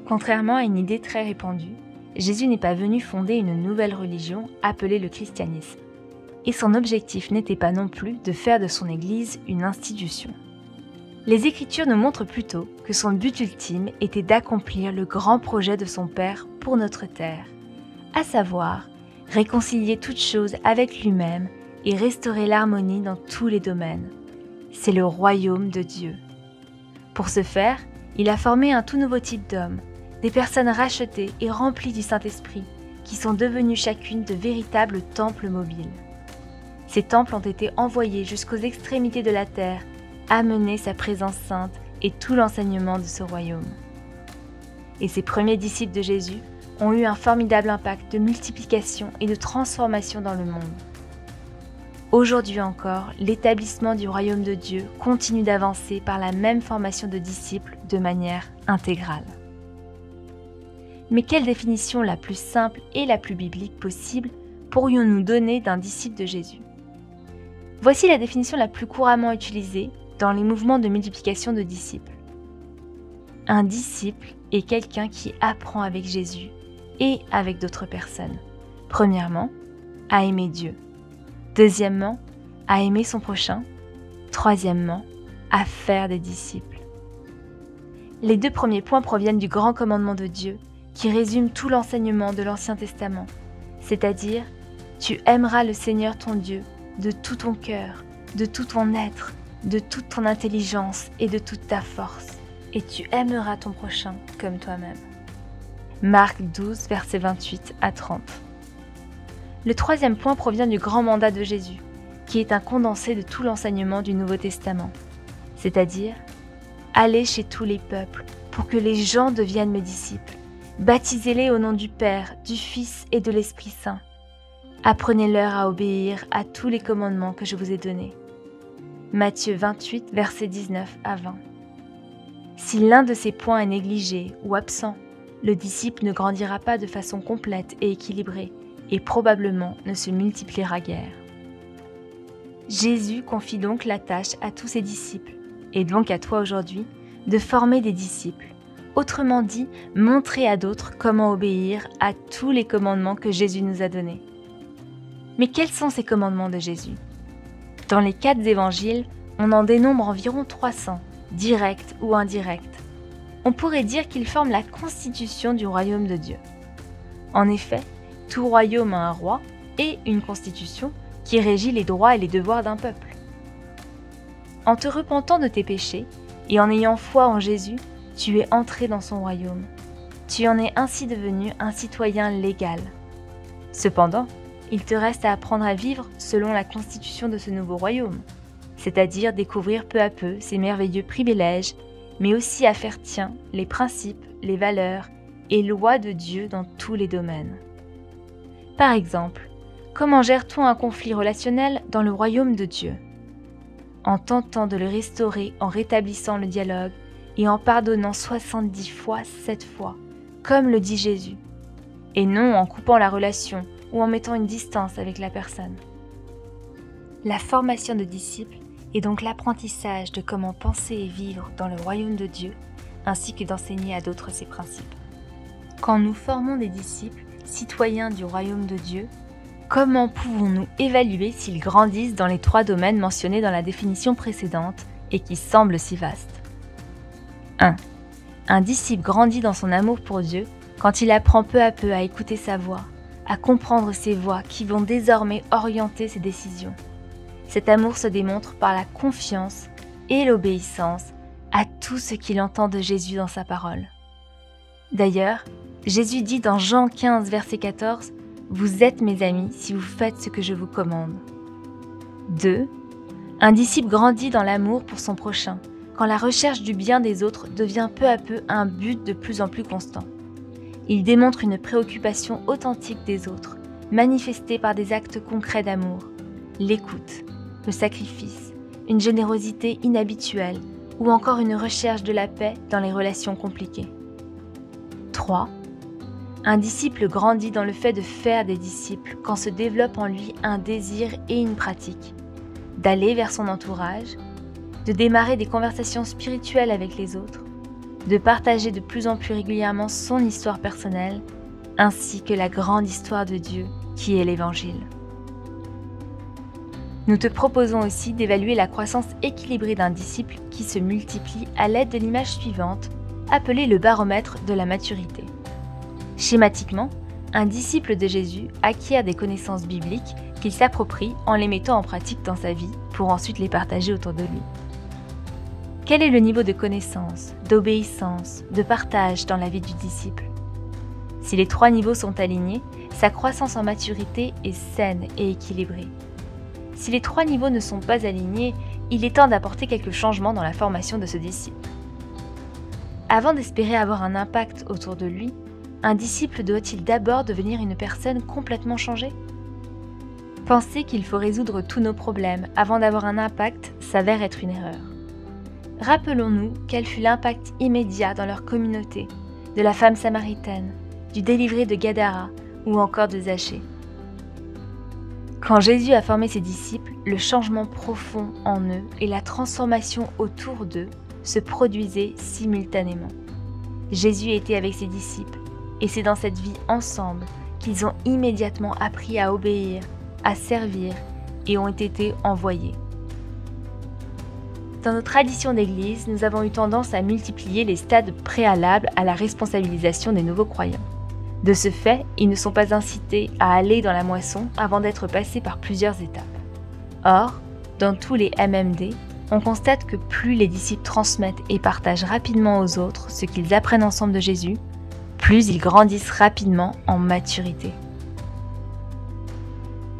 Contrairement à une idée très répandue, Jésus n'est pas venu fonder une nouvelle religion appelée le christianisme. Et son objectif n'était pas non plus de faire de son Église une institution. Les Écritures nous montrent plutôt que son but ultime était d'accomplir le grand projet de son Père pour notre terre, à savoir réconcilier toutes choses avec lui-même et restaurer l'harmonie dans tous les domaines. C'est le royaume de Dieu. Pour ce faire, il a formé un tout nouveau type d'hommes, des personnes rachetées et remplies du Saint-Esprit, qui sont devenues chacune de véritables temples mobiles. Ces temples ont été envoyés jusqu'aux extrémités de la terre, amener sa présence sainte et tout l'enseignement de ce royaume. Et ces premiers disciples de Jésus ont eu un formidable impact de multiplication et de transformation dans le monde. Aujourd'hui encore, l'établissement du royaume de Dieu continue d'avancer par la même formation de disciples de manière intégrale. Mais quelle définition la plus simple et la plus biblique possible pourrions-nous donner d'un disciple de Jésus ? Voici la définition la plus couramment utilisée dans les mouvements de multiplication de disciples. Un disciple est quelqu'un qui apprend avec Jésus et avec d'autres personnes. Premièrement, à aimer Dieu. Deuxièmement, à aimer son prochain. Troisièmement, à faire des disciples. Les deux premiers points proviennent du grand commandement de Dieu qui résume tout l'enseignement de l'Ancien Testament, c'est-à-dire « Tu aimeras le Seigneur ton Dieu de tout ton cœur, de tout ton être, de toute ton intelligence et de toute ta force, et tu aimeras ton prochain comme toi-même. » Marc 12, versets 28 à 30. Le troisième point provient du grand mandat de Jésus, qui est un condensé de tout l'enseignement du Nouveau Testament, c'est-à-dire « Allez chez tous les peuples pour que les gens deviennent mes disciples. Baptisez-les au nom du Père, du Fils et de l'Esprit Saint. Apprenez-leur à obéir à tous les commandements que je vous ai donnés. » Matthieu 28, versets 19 à 20. Si l'un de ces points est négligé ou absent, le disciple ne grandira pas de façon complète et équilibrée et probablement ne se multipliera guère. Jésus confie donc la tâche à tous ses disciples, et donc à toi aujourd'hui, de former des disciples. Autrement dit, montrer à d'autres comment obéir à tous les commandements que Jésus nous a donnés. Mais quels sont ces commandements de Jésus ? Dans les 4 évangiles, on en dénombre environ 300, directs ou indirects. On pourrait dire qu'ils forment la constitution du royaume de Dieu. En effet, tout royaume a un roi et une constitution qui régit les droits et les devoirs d'un peuple. En te repentant de tes péchés et en ayant foi en Jésus, tu es entré dans son royaume. Tu en es ainsi devenu un citoyen légal. Cependant, il te reste à apprendre à vivre selon la constitution de ce nouveau royaume, c'est-à-dire découvrir peu à peu ses merveilleux privilèges, mais aussi à faire tien les principes, les valeurs et lois de Dieu dans tous les domaines. Par exemple, comment gère-t-on un conflit relationnel dans le royaume de Dieu ? En tentant de le restaurer, en rétablissant le dialogue et en pardonnant 70 fois 7 fois, comme le dit Jésus, et non en coupant la relation ou en mettant une distance avec la personne. La formation de disciples est donc l'apprentissage de comment penser et vivre dans le royaume de Dieu, ainsi que d'enseigner à d'autres ses principes. Quand nous formons des disciples, citoyens du royaume de Dieu, comment pouvons-nous évaluer s'ils grandissent dans les 3 domaines mentionnés dans la définition précédente et qui semblent si vastes ? 1. Un disciple grandit dans son amour pour Dieu quand il apprend peu à peu à écouter sa voix, à comprendre ses voies qui vont désormais orienter ses décisions. Cet amour se démontre par la confiance et l'obéissance à tout ce qu'il entend de Jésus dans sa parole. D'ailleurs, Jésus dit dans Jean 15, verset 14, « Vous êtes mes amis si vous faites ce que je vous commande. » 2. Un disciple grandit dans l'amour pour son prochain, quand la recherche du bien des autres devient peu à peu un but de plus en plus constant. Il démontre une préoccupation authentique des autres, manifestée par des actes concrets d'amour, l'écoute, le sacrifice, une générosité inhabituelle ou encore une recherche de la paix dans les relations compliquées. 3. Un disciple grandit dans le fait de faire des disciples quand se développe en lui un désir et une pratique, d'aller vers son entourage, de démarrer des conversations spirituelles avec les autres, de partager de plus en plus régulièrement son histoire personnelle, ainsi que la grande histoire de Dieu qui est l'Évangile. Nous te proposons aussi d'évaluer la croissance équilibrée d'un disciple qui se multiplie à l'aide de l'image suivante, appelée le baromètre de la maturité. Schématiquement, un disciple de Jésus acquiert des connaissances bibliques qu'il s'approprie en les mettant en pratique dans sa vie pour ensuite les partager autour de lui. Quel est le niveau de connaissance, d'obéissance, de partage dans la vie du disciple? Si les 3 niveaux sont alignés, sa croissance en maturité est saine et équilibrée. Si les 3 niveaux ne sont pas alignés, il est temps d'apporter quelques changements dans la formation de ce disciple. Avant d'espérer avoir un impact autour de lui, un disciple doit-il d'abord devenir une personne complètement changée? Penser qu'il faut résoudre tous nos problèmes avant d'avoir un impact s'avère être une erreur. Rappelons-nous quel fut l'impact immédiat dans leur communauté de la femme samaritaine, du délivré de Gadara ou encore de Zachée. Quand Jésus a formé ses disciples, le changement profond en eux et la transformation autour d'eux se produisaient simultanément. Jésus était avec ses disciples et c'est dans cette vie ensemble qu'ils ont immédiatement appris à obéir, à servir et ont été envoyés. Dans nos traditions d'Église, nous avons eu tendance à multiplier les stades préalables à la responsabilisation des nouveaux croyants. De ce fait, ils ne sont pas incités à aller dans la moisson avant d'être passés par plusieurs étapes. Or, dans tous les MMD, on constate que plus les disciples transmettent et partagent rapidement aux autres ce qu'ils apprennent ensemble de Jésus, plus ils grandissent rapidement en maturité.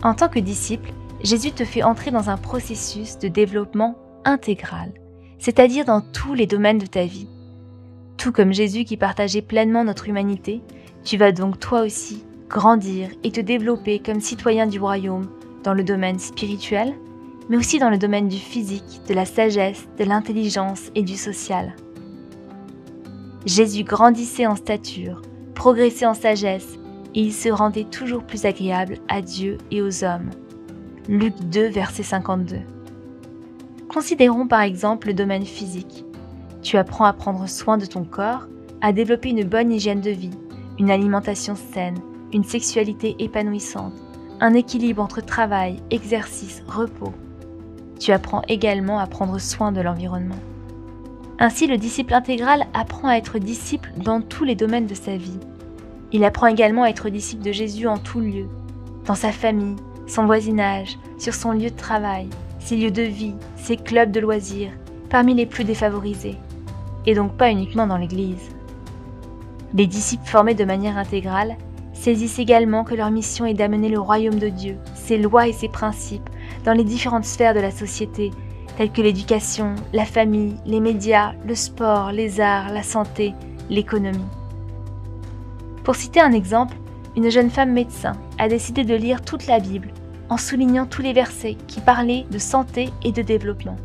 En tant que disciple, Jésus te fait entrer dans un processus de développement intégral, c'est-à-dire dans tous les domaines de ta vie. Tout comme Jésus qui partageait pleinement notre humanité, tu vas donc toi aussi grandir et te développer comme citoyen du royaume dans le domaine spirituel, mais aussi dans le domaine du physique, de la sagesse, de l'intelligence et du social. Jésus grandissait en stature, progressait en sagesse et il se rendait toujours plus agréable à Dieu et aux hommes. Luc 2, verset 52. Considérons par exemple le domaine physique. Tu apprends à prendre soin de ton corps, à développer une bonne hygiène de vie, une alimentation saine, une sexualité épanouissante, un équilibre entre travail, exercice, repos. Tu apprends également à prendre soin de l'environnement. Ainsi, le disciple intégral apprend à être disciple dans tous les domaines de sa vie. Il apprend également à être disciple de Jésus en tout lieu, dans sa famille, son voisinage, sur son lieu de travail, ses lieux de vie, ses clubs de loisirs, parmi les plus défavorisés, et donc pas uniquement dans l'Église. Les disciples formés de manière intégrale saisissent également que leur mission est d'amener le royaume de Dieu, ses lois et ses principes, dans les différentes sphères de la société, telles que l'éducation, la famille, les médias, le sport, les arts, la santé, l'économie. Pour citer un exemple, une jeune femme médecin a décidé de lire toute la Bible en soulignant tous les versets qui parlaient de santé et de développement.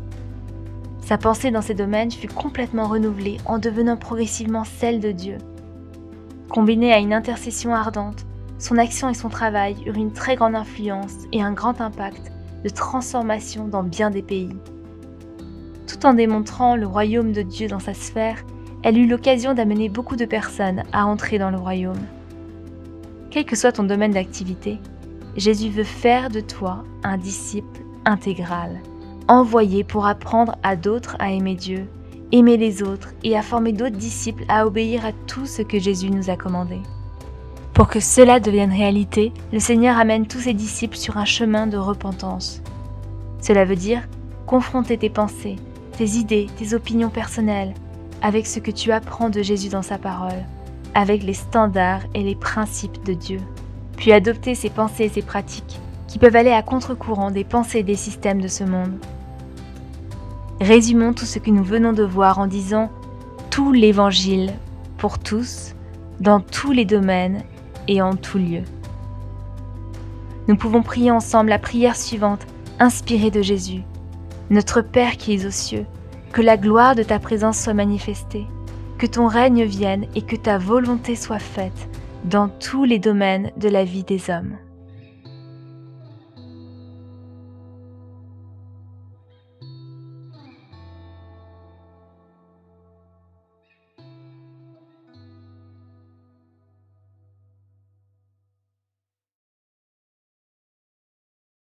Sa pensée dans ces domaines fut complètement renouvelée en devenant progressivement celle de Dieu. Combinée à une intercession ardente, son action et son travail eurent une très grande influence et un grand impact de transformation dans bien des pays. Tout en démontrant le royaume de Dieu dans sa sphère, elle eut l'occasion d'amener beaucoup de personnes à entrer dans le royaume. Quel que soit ton domaine d'activité, Jésus veut faire de toi un disciple intégral, envoyé pour apprendre à d'autres à aimer Dieu, aimer les autres et à former d'autres disciples à obéir à tout ce que Jésus nous a commandé. Pour que cela devienne réalité, le Seigneur amène tous ses disciples sur un chemin de repentance. Cela veut dire confronter tes pensées, tes idées, tes opinions personnelles, avec ce que tu apprends de Jésus dans sa parole, avec les standards et les principes de Dieu, puis adopter ses pensées et ses pratiques qui peuvent aller à contre-courant des pensées et des systèmes de ce monde. Résumons tout ce que nous venons de voir en disant tout l'Évangile pour tous, dans tous les domaines et en tout lieu. Nous pouvons prier ensemble la prière suivante, inspirée de Jésus. Notre Père qui es aux cieux, que la gloire de ta présence soit manifestée, que ton règne vienne et que ta volonté soit faite dans tous les domaines de la vie des hommes.